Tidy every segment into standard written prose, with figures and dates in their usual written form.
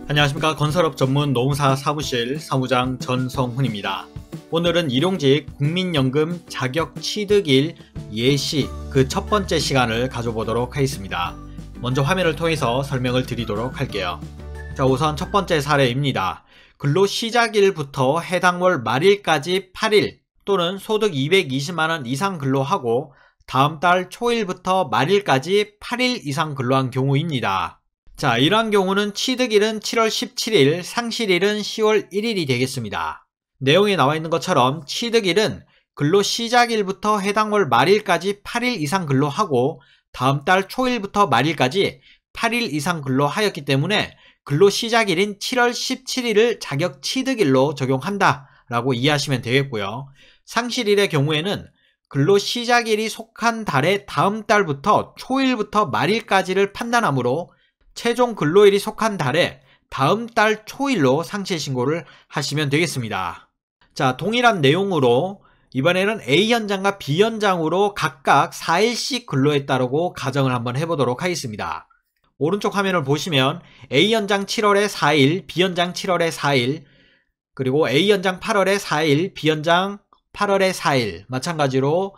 안녕하십니까. 건설업 전문 노무사 사무실 사무장 전성훈입니다. 오늘은 일용직 국민연금 자격취득일 예시 그 첫 번째 시간을 가져보도록 하겠습니다. 먼저 화면을 통해서 설명을 드리도록 할게요. 자, 우선 첫 번째 사례입니다. 근로시작일부터 해당 월 말일까지 8일 또는 소득 220만원 이상 근로하고 다음 달 초일부터 말일까지 8일 이상 근로한 경우입니다. 자, 이러한 경우는 취득일은 7월 17일, 상실일은 10월 1일이 되겠습니다. 내용에 나와 있는 것처럼 취득일은 근로시작일부터 해당 월 말일까지 8일 이상 근로하고 다음 달 초일부터 말일까지 8일 이상 근로하였기 때문에 근로시작일인 7월 17일을 자격취득일로 적용한다 라고 이해하시면 되겠고요. 상실일의 경우에는 근로시작일이 속한 달의 다음 달부터 초일부터 말일까지를 판단하므로 최종 근로일이 속한 달에 다음 달 초일로 상실신고를 하시면 되겠습니다. 자, 동일한 내용으로 이번에는 A현장과 B현장으로 각각 4일씩 근로했다라고 가정을 한번 해보도록 하겠습니다. 오른쪽 화면을 보시면 A현장 7월에 4일, B현장 7월에 4일, 그리고 A현장 8월에 4일, B현장 8월에 4일, 마찬가지로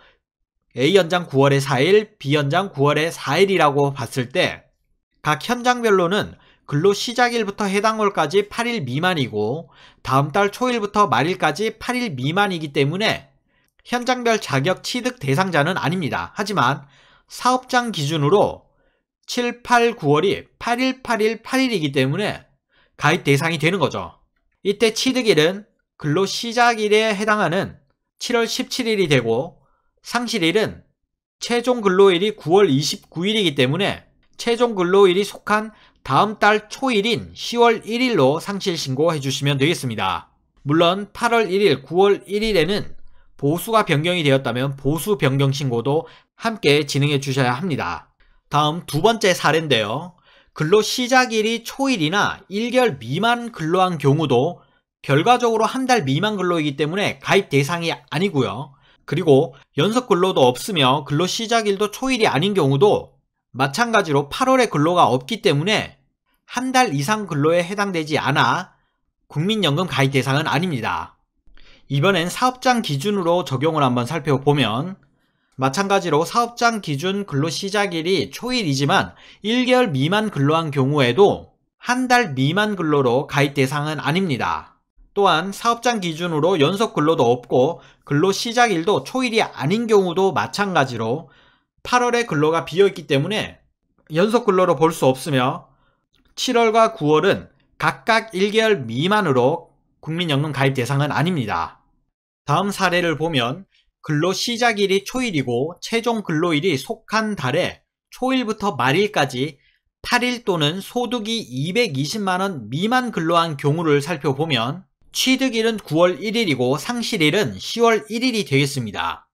A현장 9월에 4일, B현장 9월에 4일이라고 봤을 때 각 현장별로는 근로시작일부터 해당 월까지 8일 미만이고 다음 달 초일부터 말일까지 8일 미만이기 때문에 현장별 자격 취득 대상자는 아닙니다. 하지만 사업장 기준으로 7, 8, 9월이 8일, 8일, 8일이기 때문에 가입 대상이 되는 거죠. 이때 취득일은 근로시작일에 해당하는 7월 17일이 되고 상실일은 최종 근로일이 9월 29일이기 때문에 최종 근로일이 속한 다음 달 초일인 10월 1일로 상실신고해 주시면 되겠습니다. 물론 8월 1일, 9월 1일에는 보수가 변경이 되었다면 보수 변경 신고도 함께 진행해 주셔야 합니다. 다음 두 번째 사례인데요. 근로시작일이 초일이나 1개월 미만 근로한 경우도 결과적으로 한 달 미만 근로이기 때문에 가입 대상이 아니고요. 그리고 연속 근로도 없으며 근로시작일도 초일이 아닌 경우도 마찬가지로 8월에 근로가 없기 때문에 한 달 이상 근로에 해당되지 않아 국민연금 가입 대상은 아닙니다. 이번엔 사업장 기준으로 적용을 한번 살펴보면 마찬가지로 사업장 기준 근로시작일이 초일이지만 1개월 미만 근로한 경우에도 한 달 미만 근로로 가입 대상은 아닙니다. 또한 사업장 기준으로 연속 근로도 없고 근로시작일도 초일이 아닌 경우도 마찬가지로 8월에 근로가 비어있기 때문에 연속 근로로 볼 수 없으며 7월과 9월은 각각 1개월 미만으로 국민연금 가입 대상은 아닙니다. 다음 사례를 보면 근로시작일이 초일이고 최종 근로일이 속한 달에 초일부터 말일까지 8일 또는 소득이 220만원 미만 근로한 경우를 살펴보면 취득일은 9월 1일이고 상실일은 10월 1일이 되겠습니다.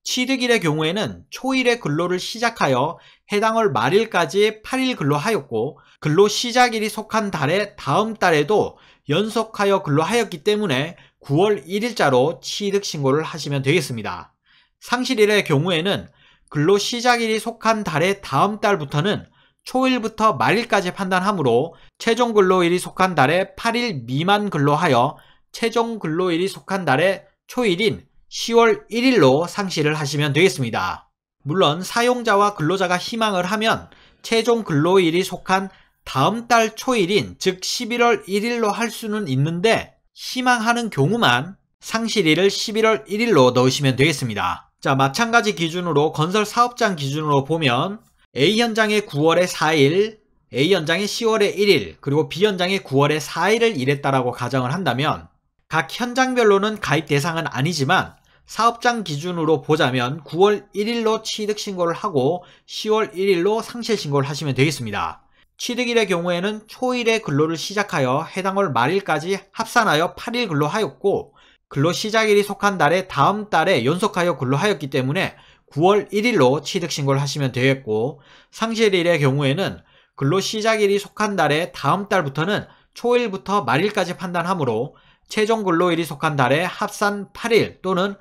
취득일의 경우에는 초일에 근로를 시작하여 해당 월 말일까지 8일 근로하였고 근로시작일이 속한 달의 다음 달에도 연속하여 근로하였기 때문에 9월 1일자로 취득신고를 하시면 되겠습니다. 상실일의 경우에는 근로시작일이 속한 달의 다음 달부터는 초일부터 말일까지 판단하므로 최종 근로일이 속한 달에 8일 미만 근로하여 최종 근로일이 속한 달의 초일인 10월 1일로 상실을 하시면 되겠습니다. 물론 사용자와 근로자가 희망을 하면 최종 근로일이 속한 다음 달 초일인 즉 11월 1일로 할 수는 있는데 희망하는 경우만 상실일을 11월 1일로 넣으시면 되겠습니다. 자, 마찬가지 기준으로 건설 사업장 기준으로 보면 A현장의 9월에 4일, A현장의 10월에 1일, 그리고 B현장의 9월에 4일을 일했다라고 가정을 한다면 각 현장별로는 가입 대상은 아니지만 사업장 기준으로 보자면 9월 1일로 취득신고를 하고 10월 1일로 상실신고를 하시면 되겠습니다. 취득일의 경우에는 초일에 근로를 시작하여 해당 월 말일까지 합산하여 8일 근로하였고 근로시작일이 속한 달에 다음 달에 연속하여 근로하였기 때문에 9월 1일로 취득신고를 하시면 되겠고 상실일의 경우에는 근로시작일이 속한 달에 다음 달부터는 초일부터 말일까지 판단하므로 최종 근로일이 속한 달에 합산 8일 또는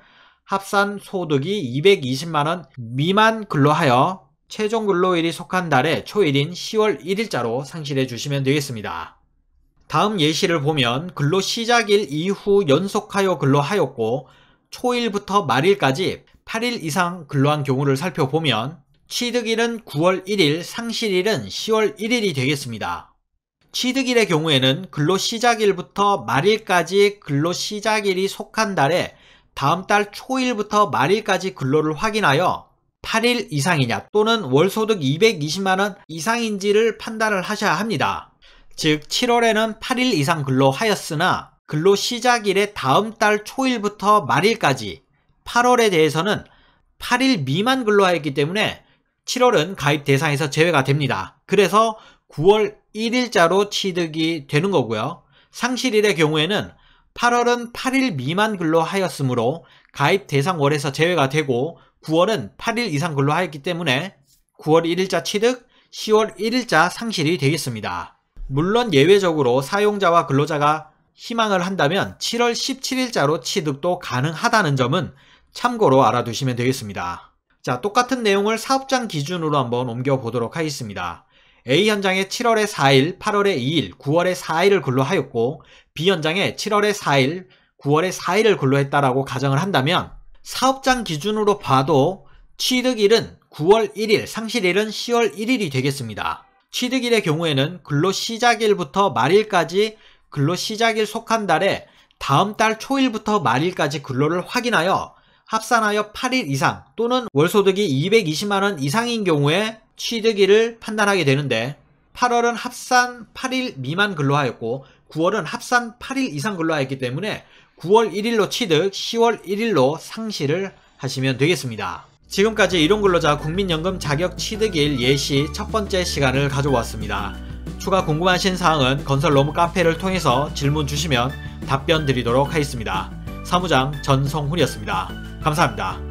합산 소득이 220만원 미만 근로하여 최종 근로일이 속한 달에 초일인 10월 1일자로 상실해 주시면 되겠습니다. 다음 예시를 보면 근로시작일 이후 연속하여 근로하였고 초일부터 말일까지 8일 이상 근로한 경우를 살펴보면 취득일은 9월 1일, 상실일은 10월 1일이 되겠습니다. 취득일의 경우에는 근로시작일부터 말일까지 근로시작일이 속한 달에 다음 달 초일부터 말일까지 근로를 확인하여 8일 이상이냐 또는 월소득 220만원 이상인지를 판단을 하셔야 합니다. 즉 7월에는 8일 이상 근로하였으나 근로시작일의 다음 달 초일부터 말일까지 8월에 대해서는 8일 미만 근로하였기 때문에 7월은 가입 대상에서 제외가 됩니다. 그래서 9월 1일자로 취득이 되는 거고요. 상실일의 경우에는 8월은 8일 미만 근로하였으므로 가입 대상 월에서 제외가 되고 9월은 8일 이상 근로하였기 때문에 9월 1일자 취득, 10월 1일자 상실이 되겠습니다. 물론 예외적으로 사용자와 근로자가 희망을 한다면 7월 17일자로 취득도 가능하다는 점은 참고로 알아두시면 되겠습니다. 자, 똑같은 내용을 사업장 기준으로 한번 옮겨보도록 하겠습니다. A 현장에 7월에 4일, 8월에 2일, 9월에 4일을 근로하였고 B 현장에 7월에 4일, 9월에 4일을 근로했다라고 가정을 한다면 사업장 기준으로 봐도 취득일은 9월 1일, 상실일은 10월 1일이 되겠습니다. 취득일의 경우에는 근로시작일부터 말일까지 근로시작일 속한 달에 다음 달 초일부터 말일까지 근로를 확인하여 합산하여 8일 이상 또는 월소득이 220만원 이상인 경우에 취득일을 판단하게 되는데 8월은 합산 8일 미만 근로하였고 9월은 합산 8일 이상 근로하였기 때문에 9월 1일로 취득, 10월 1일로 상실을 하시면 되겠습니다. 지금까지 일용근로자 국민연금 자격 취득일 예시 첫 번째 시간을 가져보았습니다. 추가 궁금하신 사항은 건설로무 카페를 통해서 질문 주시면 답변 드리도록 하겠습니다. 사무장 전성훈이었습니다. 감사합니다.